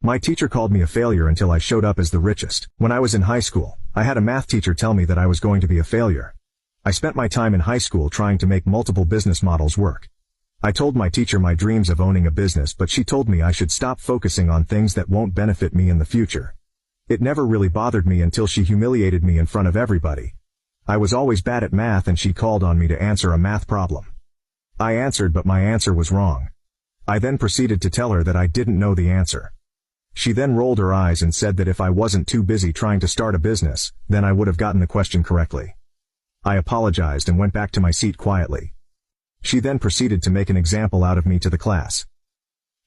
My teacher called me a failure until I showed up as the richest. When I was in high school, I had a math teacher tell me that I was going to be a failure. I spent my time in high school trying to make multiple business models work. I told my teacher my dreams of owning a business, but she told me I should stop focusing on things that won't benefit me in the future. It never really bothered me until she humiliated me in front of everybody. I was always bad at math and she called on me to answer a math problem. I answered, but my answer was wrong. I then proceeded to tell her that I didn't know the answer. She then rolled her eyes and said that if I wasn't too busy trying to start a business, then I would have gotten the question correctly. I apologized and went back to my seat quietly. She then proceeded to make an example out of me to the class,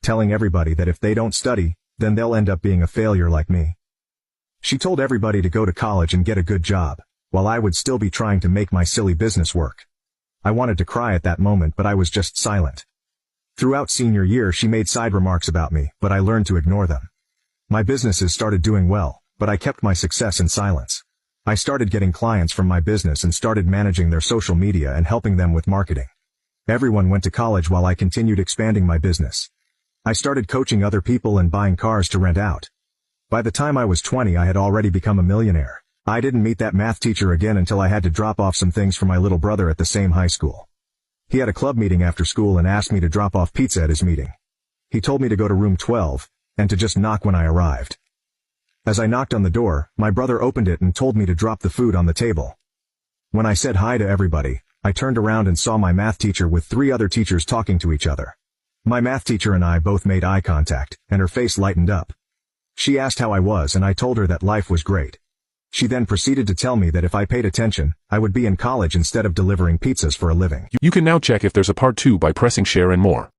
telling everybody that if they don't study, then they'll end up being a failure like me. She told everybody to go to college and get a good job, while I would still be trying to make my silly business work. I wanted to cry at that moment, but I was just silent. Throughout senior year, she made side remarks about me, but I learned to ignore them. My businesses started doing well, but I kept my success in silence. I started getting clients from my business and started managing their social media and helping them with marketing. Everyone went to college while I continued expanding my business. I started coaching other people and buying cars to rent out. By the time I was 20, I had already become a millionaire. I didn't meet that math teacher again until I had to drop off some things for my little brother at the same high school. He had a club meeting after school and asked me to drop off pizza at his meeting. He told me to go to room 12, and to just knock when I arrived. As I knocked on the door, my brother opened it and told me to drop the food on the table. When I said hi to everybody, I turned around and saw my math teacher with 3 other teachers talking to each other. My math teacher and I both made eye contact, and her face lightened up. She asked how I was and I told her that life was great. She then proceeded to tell me that if I paid attention, I would be in college instead of delivering pizzas for a living. You can now check if there's a part 2 by pressing share and more.